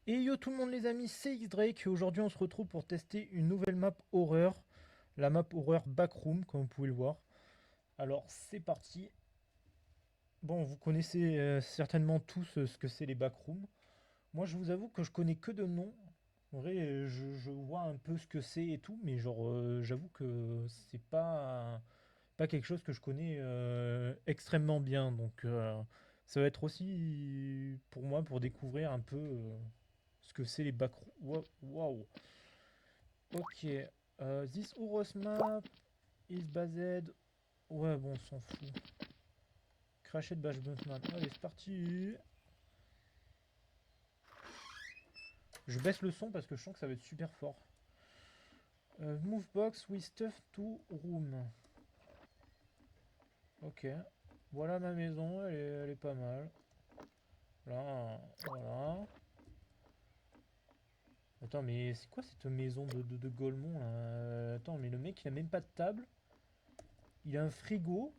Et yo tout le monde les amis, c'est X-Drake et aujourd'hui on se retrouve pour tester une nouvelle map horreur, la map horreur Backroom comme vous pouvez le voir. Alors c'est parti. Bon, vous connaissez certainement tous ce que c'est les backrooms. Moi je vous avoue que je connais que de nom. En vrai je vois un peu ce que c'est et tout, mais genre j'avoue que c'est pas quelque chose que je connais extrêmement bien. Donc ça va être aussi pour moi pour découvrir un peu ce que c'est les backrooms. Waouh. Ok. This Horus map is based. Ouais, bon, on s'en fout. Crashed Bash Map. Allez, c'est parti. Je baisse le son parce que je sens que ça va être super fort. Move box with stuff to room. Ok. Voilà ma maison, elle est pas mal. Là, voilà. Attends, mais c'est quoi cette maison de Golemont là? Attends, mais le mec il a même pas de table. Il a un frigo.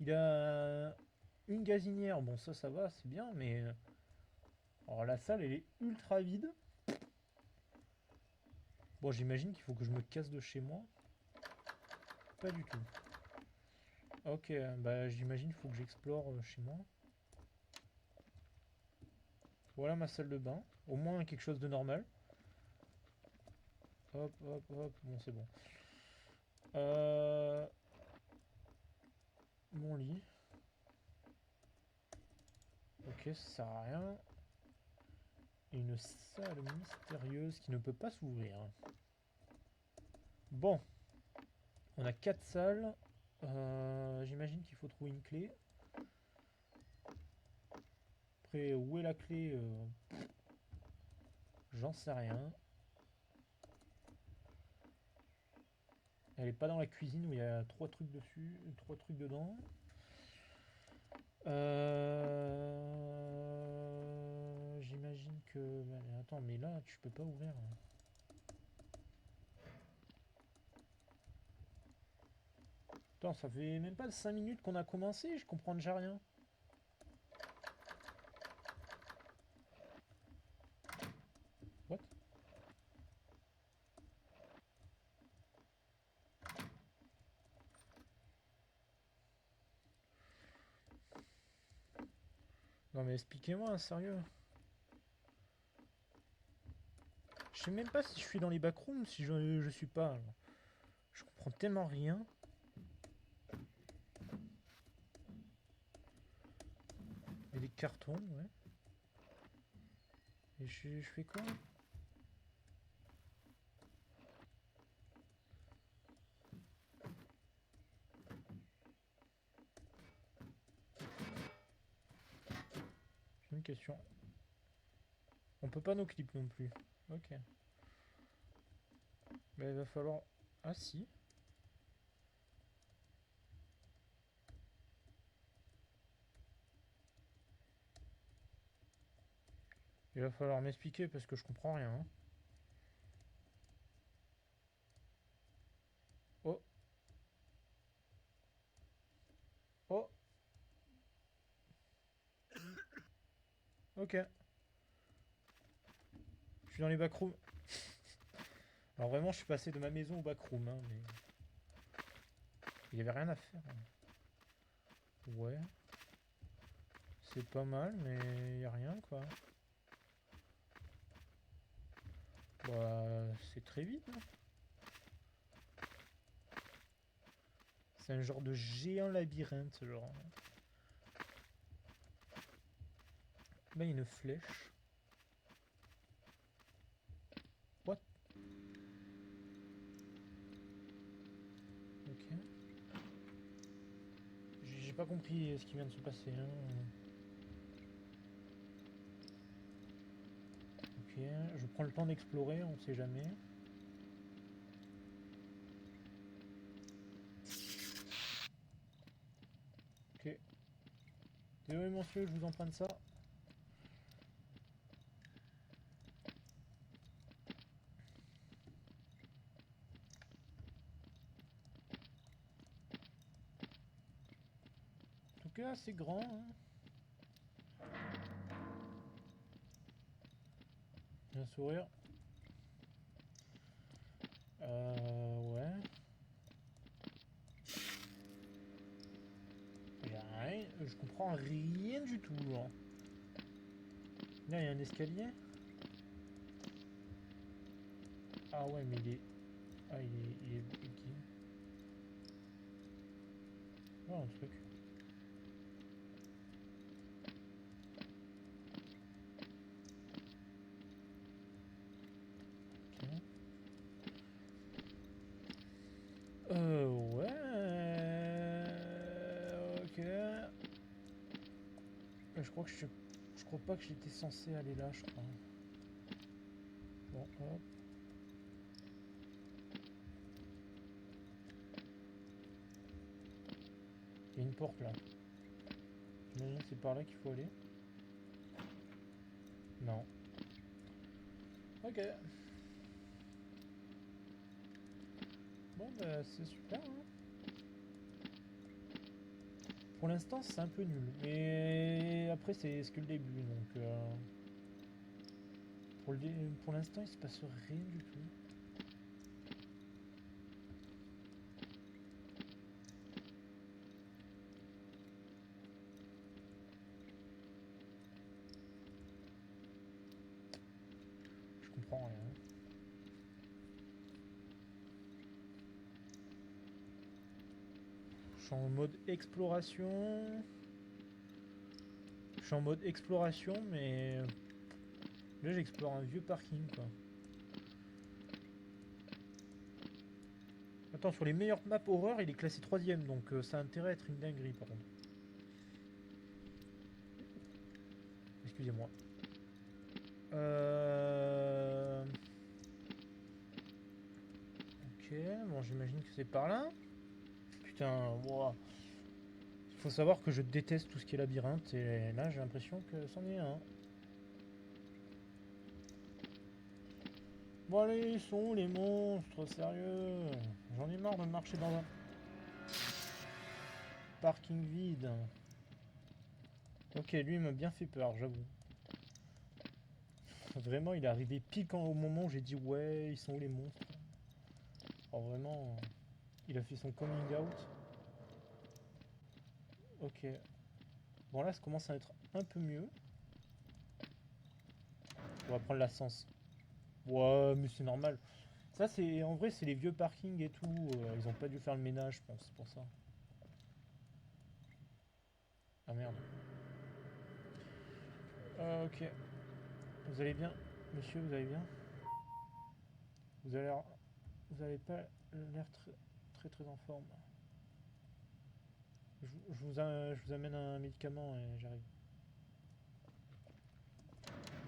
Il a une gazinière. Bon, ça va, c'est bien, mais. Alors la salle elle est ultra vide. Bon, j'imagine qu'il faut que je me casse de chez moi. Pas du tout. Ok, bah j'imagine qu'il faut que j'explore chez moi. Voilà ma salle de bain. Au moins quelque chose de normal. Hop, hop, hop. Bon, c'est bon. Euh, Mon lit. Ok, ça sert à rien. Et une salle mystérieuse qui ne peut pas s'ouvrir. Bon, on a 4 salles. J'imagine qu'il faut trouver une clé. Après, où est la clé J'en sais rien. Elle est pas dans la cuisine où il y a 3 trucs dessus, 3 trucs dedans. J'imagine que. Attends, mais là, tu peux pas ouvrir. Attends, ça fait même pas 5 minutes qu'on a commencé, je comprends déjà rien. What? Non, mais expliquez-moi, hein, sérieux. Je sais même pas si je suis dans les backrooms, si je suis pas. Je comprends tellement rien. Il y a des cartons, ouais. Et je fais quoi? J'ai une question. On peut pas nos clips non plus. Ok. Mais il va falloir. Ah si. Il va falloir m'expliquer parce que je comprends rien, hein. Oh, oh, ok. Je suis dans les backrooms. Alors vraiment, je suis passé de ma maison au backroom, hein, mais il y avait rien à faire, hein. Ouais, c'est pas mal, mais il y a rien quoi. Bah, c'est très vite, hein. C'est un genre de géant labyrinthe, genre. Là, il y a une flèche. What? Ok. J'ai pas compris ce qui vient de se passer, hein. Ok, je prends le temps d'explorer, on sait jamais. Ok. Désolé monsieur, je vous emprunte ça. En tout cas, c'est grand, hein. Un sourire. Ouais. Je comprends rien du tout. Hein. Là, il y a un escalier. Ah ouais, mais il est... Ah, il est bloqué. Oh, un truc. Ok. Ouais. Ok. Je crois que je crois pas que j'étais censé aller là, je crois. Bon, hop. Il y a une porte là. J'imagine que c'est par là qu'il faut aller. Non. Ok. Bon, bah, c'est super. Hein. Pour l'instant, c'est un peu nul. Mais après, c'est que le début. Donc, pour l'instant, il se passe rien du tout. Je comprends rien. Je suis en mode exploration. Je suis en mode exploration, mais là, j'explore un vieux parking, quoi. Attends, sur les meilleures maps horreur, il est classé 3ème, donc ça a intérêt à être une dinguerie, par contre. Excusez-moi. Ok, bon, j'imagine que c'est par là. Putain, wow. Il faut savoir que je déteste tout ce qui est labyrinthe, et là, j'ai l'impression que c'en est un. Bon, allez, ils sont où les monstres, sérieux? J'en ai marre de marcher dans un parking vide. Ok, lui, il m'a bien fait peur, j'avoue. Vraiment, il est arrivé pile au moment où j'ai dit ouais, ils sont où les monstres? Oh, vraiment, il a fait son coming out. Ok. Bon, là, ça commence à être un peu mieux. On va prendre l'ascenseur. Ouais, mais c'est normal. Ça, c'est en vrai, c'est les vieux parkings et tout. Ils ont pas dû faire le ménage, je pense, c'est pour ça. Ah merde. Ok. Vous allez bien? Monsieur, vous allez bien? Vous avez l'air... Vous avez pas l'air très en forme. Je vous amène un médicament et j'arrive.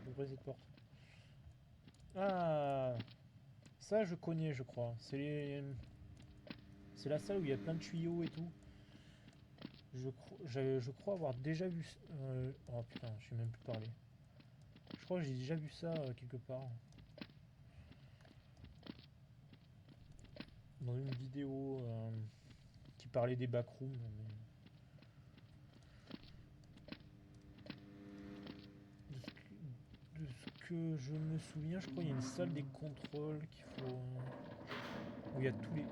Ouvrez cette porte. Ah, ça je connais, je crois. C'est la salle où il y a plein de tuyaux et tout. Je crois avoir déjà vu... Oh putain, je sais même plus parler. Je crois que j'ai déjà vu ça quelque part. Dans une vidéo qui parlait des backrooms. De ce que je me souviens, je crois qu'il y a une salle des contrôles qu'il faut... où il y a tous les...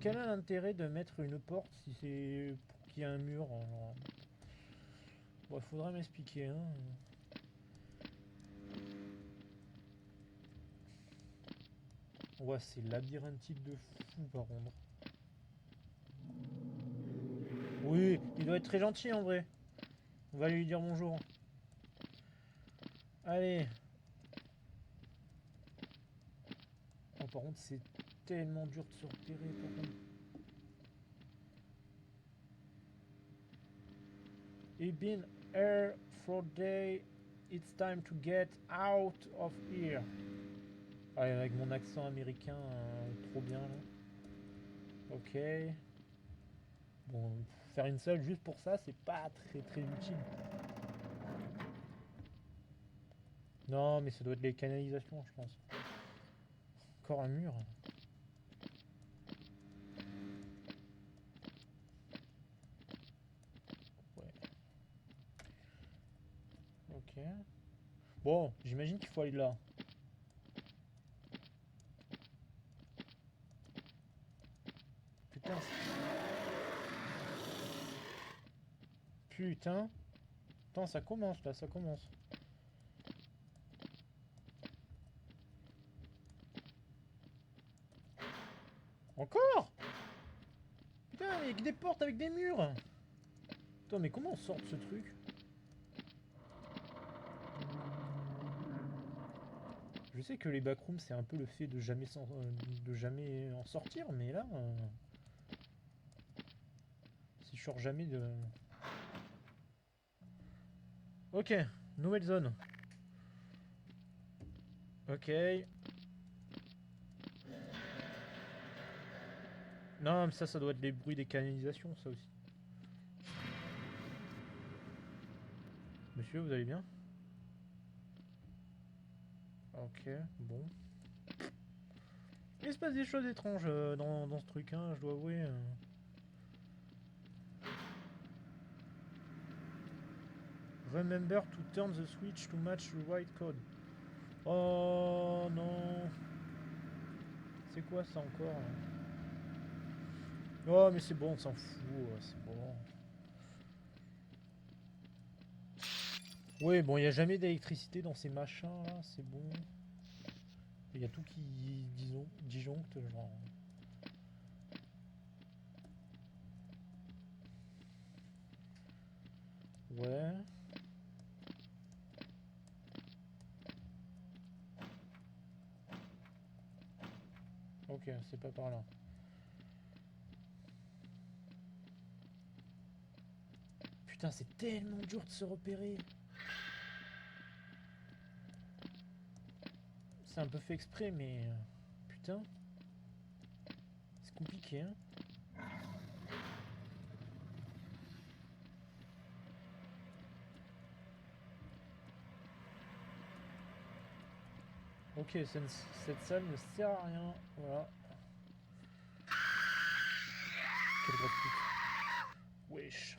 Quel est l'intérêt de mettre une porte si c'est pour qu'il y ait un mur genre... Bon, il faudra m'expliquer. Hein. Ouais, c'est labyrinthique de fou par contre. Oui, il doit être très gentil en vrai. On va aller lui dire bonjour. Allez. Oh, par contre, c'est tellement dur de se repérer par contre. It's been here for day. It's time to get out of here. Ah, avec mon accent américain, trop bien là. Ok. Bon, faire une salle juste pour ça, c'est pas très utile. Non, mais ça doit être les canalisations, je pense. Encore un mur. Ouais. Ok. Bon, j'imagine qu'il faut aller là. Putain. Putain. Attends, ça commence là, ça commence. Encore? Putain, il y a que des portes avec des murs. Attends, mais comment on sort de ce truc? Je sais que les backrooms, c'est un peu le fait de de jamais en sortir, mais là... si je sors jamais de... Ok, nouvelle zone. Ok. Non, mais ça doit être les bruits des canalisations, ça aussi. Monsieur, vous allez bien? Ok, bon. Il se passe des choses étranges dans ce truc, hein, je dois avouer. Remember to turn the switch to match the right code. Oh non. C'est quoi ça encore là? Oh mais c'est bon, on s'en fout, c'est bon. Oui, bon, il n'y a jamais d'électricité dans ces machins là, c'est bon. Il y a tout qui disjoncte, genre. Ouais. Ok, c'est pas par là. Putain, c'est tellement dur de se repérer. C'est un peu fait exprès, mais... putain. C'est compliqué, hein. Ok, cette salle ne sert à rien. Voilà. Quelle grosse pute. Wesh.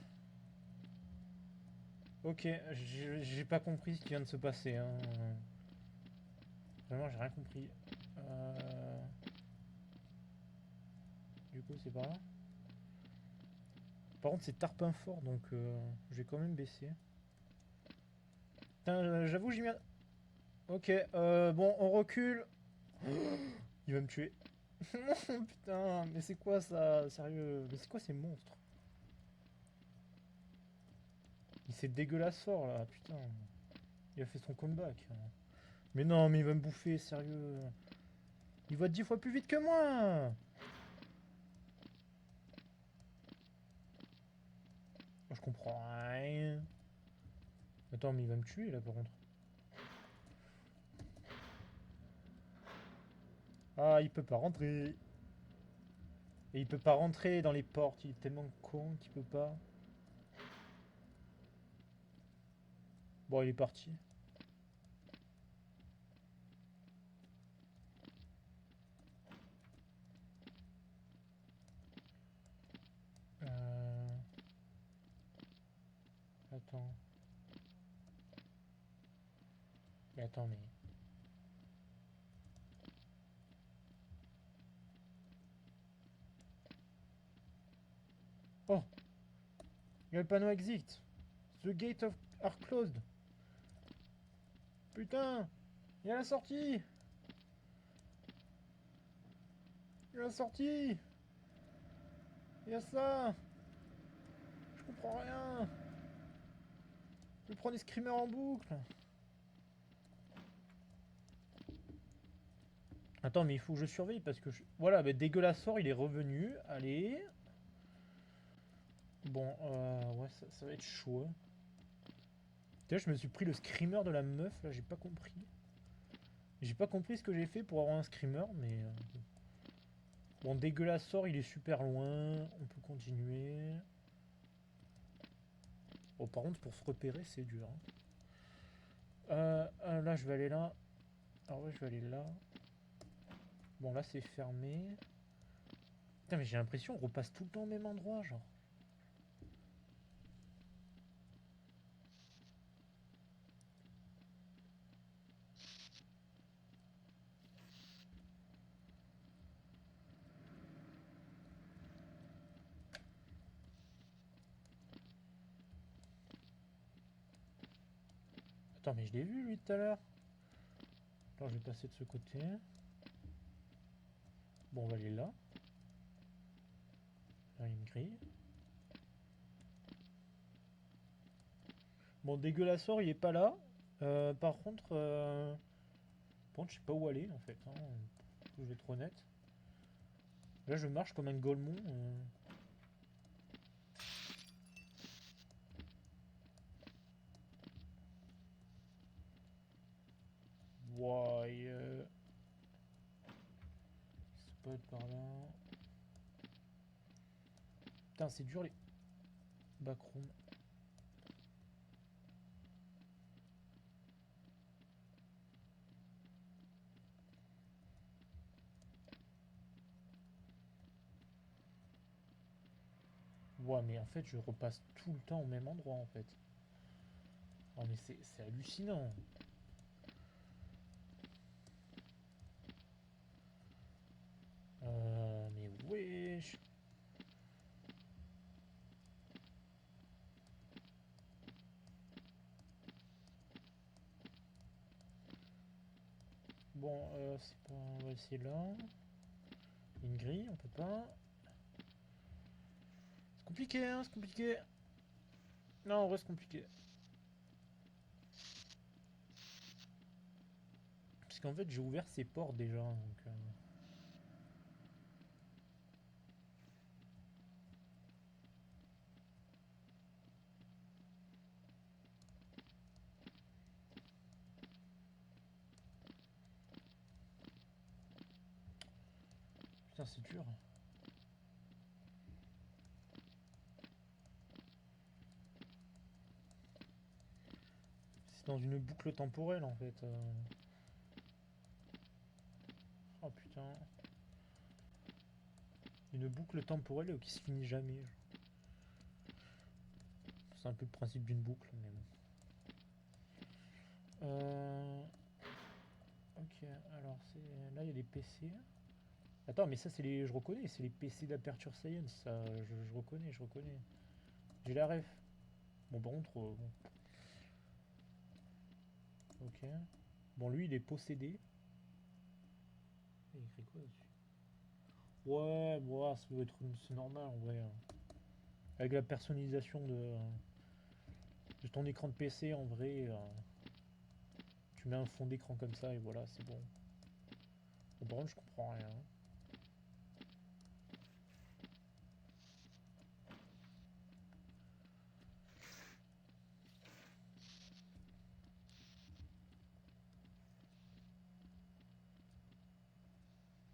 Ok, j'ai pas compris ce qui vient de se passer, hein. Vraiment, j'ai rien compris. Du coup, c'est pas là. Par contre, c'est tarpin fort, donc je vais quand même baisser. Putain, j'avoue, j'y viens. Ok, bon, on recule. Il va me tuer. Putain, mais c'est quoi ça? Sérieux? Mais c'est quoi ces monstres? Il s'est dégueulasse fort là, putain. Il a fait son comeback. Mais non, mais il va me bouffer, sérieux. Il va 10 fois plus vite que moi. Je comprends rien. Attends, mais il va me tuer là par contre. Ah, il peut pas rentrer. Et il peut pas rentrer dans les portes. Il est tellement con qu'il peut pas. Bon, il est parti. Euh... Attends. Mais attends, mais... Oh! Il y a le panneau exit. The gate are closed. Putain! Il y a la sortie! Il y a la sortie! Il y a ça! Je comprends rien! Je prends des screamers en boucle! Attends, mais il faut que je surveille parce que... Voilà, bah, dégueulasseur, il est revenu. Allez. Bon, ouais, ça va être chaud. Hein. Putain, je me suis pris le screamer de la meuf, là, j'ai pas compris. J'ai pas compris ce que j'ai fait pour avoir un screamer, mais... Bon, dégueulasseur, il est super loin. On peut continuer. Bon, par contre, pour se repérer, c'est dur. Hein. Là, je vais aller là. Ah ouais, je vais aller là. Bon, là, c'est fermé. Putain, mais j'ai l'impression qu'on repasse tout le temps au même endroit, genre. Attends, mais je l'ai vu lui tout à l'heure. Alors je vais passer de ce côté. Bon, on va aller là. Là, il me grille. Bon, dégueulasseur, il est pas là. Par contre, bon, je sais pas où aller en fait. Hein. Je vais être honnête. Là, je marche comme un golemon. Ouais, ça peut être par là. Putain, c'est dur les backrooms. Ouais, mais en fait, je repasse tout le temps au même endroit en fait. Oh, mais c'est hallucinant. Mais wesh. Bon, c'est pas... on va essayer là. Une grille, on peut pas. C'est compliqué, hein, c'est compliqué. Non, en vrai, c'est compliqué. Parce qu'en fait, j'ai ouvert ces portes déjà, donc... Putain, c'est dur. C'est dans une boucle temporelle, en fait. Oh, putain. Une boucle temporelle qui se finit jamais. C'est un peu le principe d'une boucle, mais bon. Ok, alors c'est... Là, il y a des PC. Attends, mais ça, c'est les... Je reconnais, c'est les PC d'Aperture Science, ça. Je reconnais, je reconnais. J'ai la ref. Bon, par contre... bon. Ok. Bon, lui, il est possédé. Il écrit quoi dessus? Ouais, moi, ça doit être... C'est normal, en vrai. Avec la personnalisation de ton écran de PC, en vrai... tu mets un fond d'écran comme ça, et voilà, c'est bon. Bon, par contre, je comprends rien.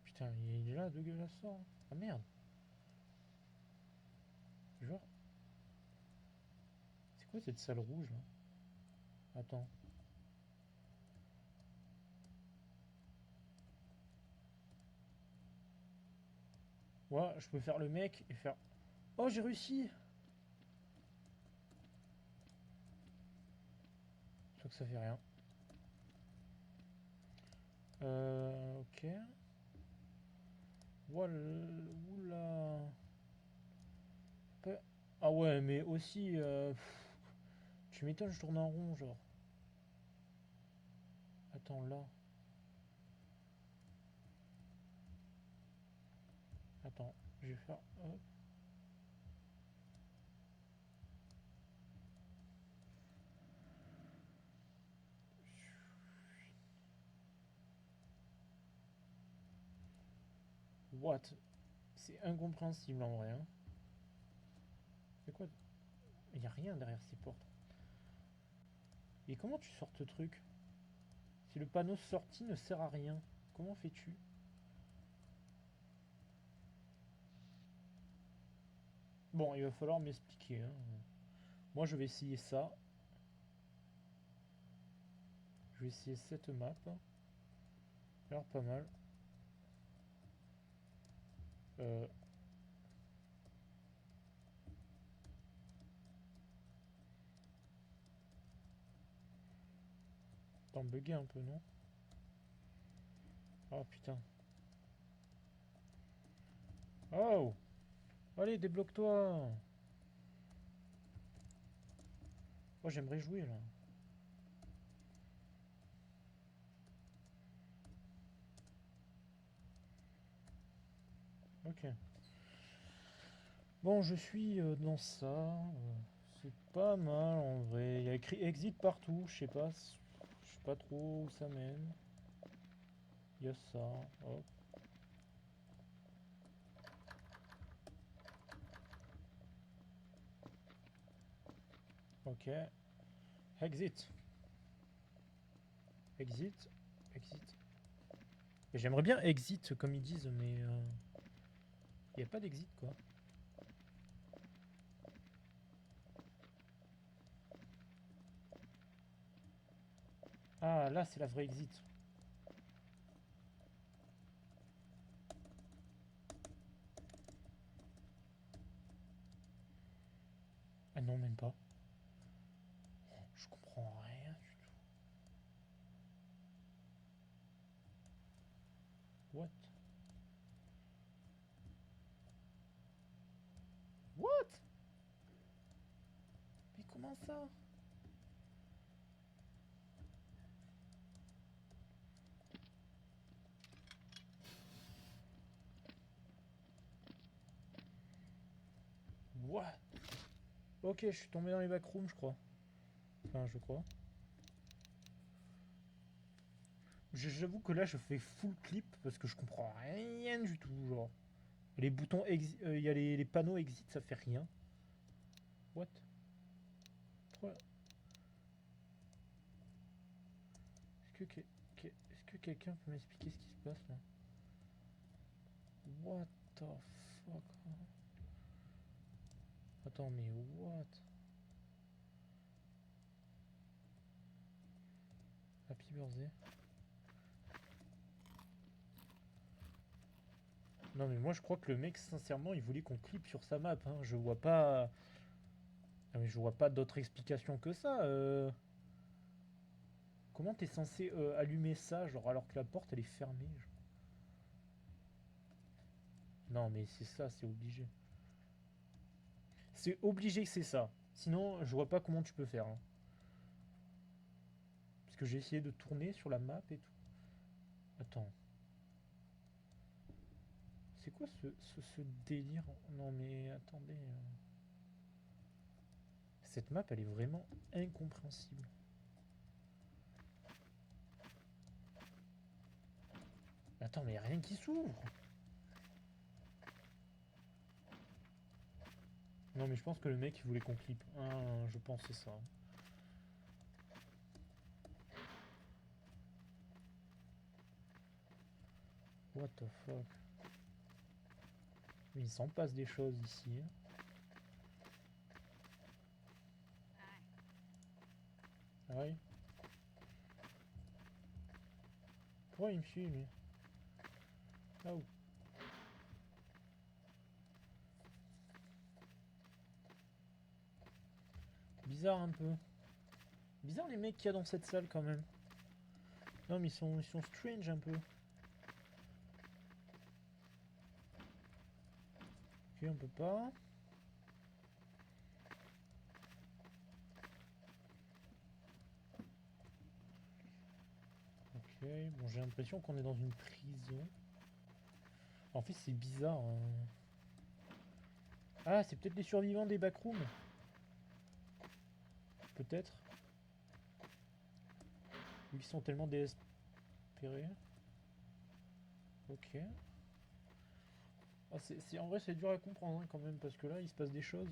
Putain, il est là, dégueulasse ça. Ah merde. Genre, c'est quoi cette salle rouge là? Attends. Ouais, je peux faire le mec et faire... Oh, j'ai réussi! Sauf que ça fait rien. Ok. Voilà. Oula. Ah ouais, mais aussi... tu m'étonnes, je tourne en rond, genre. Attends, là. Attends, je vais faire... hop. What? C'est incompréhensible en vrai. Hein. C'est quoi? Il n'y a rien derrière ces portes. Et comment tu sors ce truc? Si le panneau sortie ne sert à rien, comment fais-tu? Bon, il va falloir m'expliquer. Hein. Moi, je vais essayer ça. Je vais essayer cette map. Ça a l'air pas mal. Euh... T'en bugué un peu, non? Oh putain. Oh! Allez, débloque-toi! Moi, j'aimerais jouer là. Ok. Bon, je suis dans ça. C'est pas mal en vrai. Il y a écrit exit partout. Je sais pas trop où ça mène. Il y a ça. Hop. Ok. Exit. Exit. Exit. Et j'aimerais bien exit comme ils disent, mais il n'y a pas d'exit quoi. Ah, là c'est la vraie exit. Ah non, même pas. Je comprends rien du tout. What? What? Mais comment ça? What? Ok, je suis tombé dans les backrooms, je crois. Enfin, je crois. J'avoue que là, je fais full clip parce que je comprends rien du tout, genre. Les boutons exit, il y a les panneaux exit, ça fait rien. What? Pourquoi- est-ce que quelqu'un peut m'expliquer ce qui se passe là? What the fuck? Attends, mais what? Happy birthday. Non mais moi je crois que le mec sincèrement il voulait qu'on clip sur sa map, hein. Je vois pas. Ah, mais je vois pas d'autre explication que ça. Comment t'es censé allumer ça genre alors que la porte elle est fermée genre. Non mais c'est ça, c'est obligé. C'est obligé que c'est ça. Sinon je vois pas comment tu peux faire, hein. Parce que j'ai essayé de tourner sur la map et tout. Attends. C'est quoi ce délire? Non mais attendez. Cette map elle est vraiment incompréhensible. Attends mais y a rien qui s'ouvre. Non mais je pense que le mec il voulait qu'on clip. Ah, je pense c'est ça. What the fuck. Mais il s'en passe des choses ici, hein. Ah oui. Pourquoi il me suit lui? Ah oh. Bizarre un peu. Bizarre les mecs qu'il y a dans cette salle quand même. Non mais ils sont strange un peu. Ok, on peut pas. Ok, bon j'ai l'impression qu'on est dans une prison. En fait c'est bizarre, hein. Ah c'est peut-être les survivants des backrooms. Peut-être. Vu qu'ils sont tellement désespérés. Ok. Ah, en vrai c'est dur à comprendre hein, quand même parce que là il se passe des choses.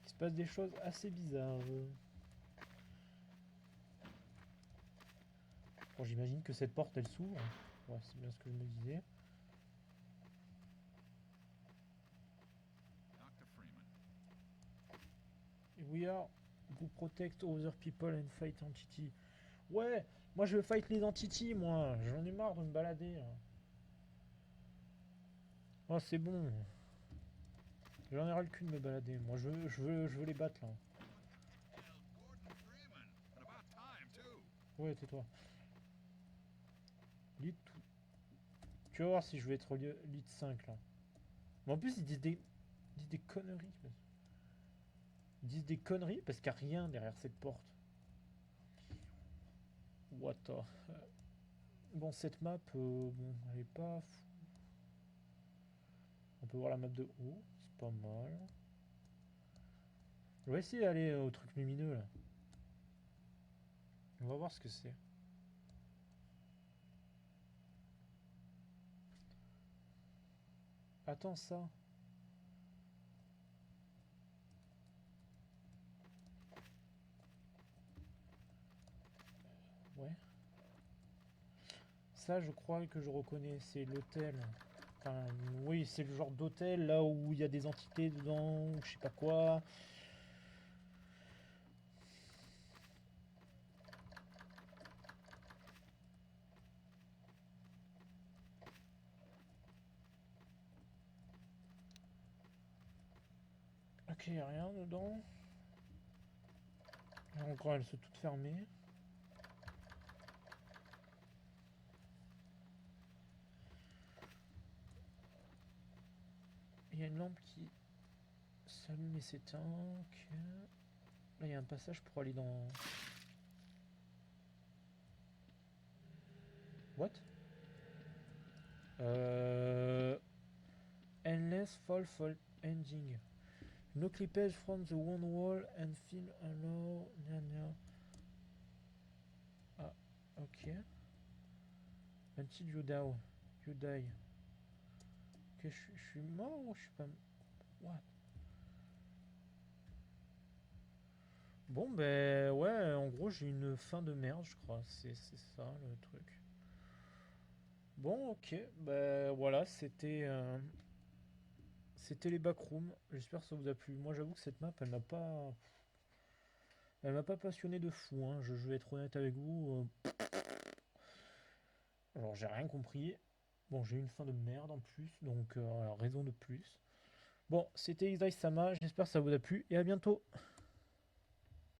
Il se passe des choses assez bizarres. Bon j'imagine que cette porte elle s'ouvre. Ouais c'est bien ce que je me disais. We are who protect other people and fight entity. Ouais, moi je veux fight les entities, moi. J'en ai marre de me balader, là. Oh, c'est bon. J'en ai ras le cul de me balader. Moi, je veux les battre, là. Ouais, tais-toi. Lead tout. Tu vas voir si je vais être lead 5, là. Mais en plus, ils disent des conneries. Ils disent des conneries parce qu'il n'y a rien derrière cette porte. What the... Bon, cette map, bon, elle est pas fou. On peut voir la map de haut, c'est pas mal. On va essayer d'aller au truc lumineux là. On va voir ce que c'est. Attends ça. Ouais. Ça, je crois que je reconnais. C'est l'hôtel. Enfin, oui, c'est le genre d'hôtel là où il y a des entités dedans, ou je sais pas quoi. Ok, y a rien dedans. Encore, elles sont toutes fermées. Il y a une lampe qui s'allume et s'éteint. Ok. Là, il y a un passage pour aller dans. What? Endless fall ending. No clippage from the one wall and film allow. Gna gna. Ah, ok. Until you die. You die. Ok, je suis mort ou je suis pas. What? Bon, ben ouais, en gros, j'ai une fin de merde, je crois. C'est ça le truc. Bon, ok, ben voilà, c'était les backrooms. J'espère que ça vous a plu. Moi, j'avoue que cette map, elle m'a pas passionné de fou, hein. Je vais être honnête avec vous. Alors, j'ai rien compris. Bon, j'ai eu une fin de merde en plus, donc raison de plus. Bon, c'était Isai Sama, j'espère que ça vous a plu et à bientôt.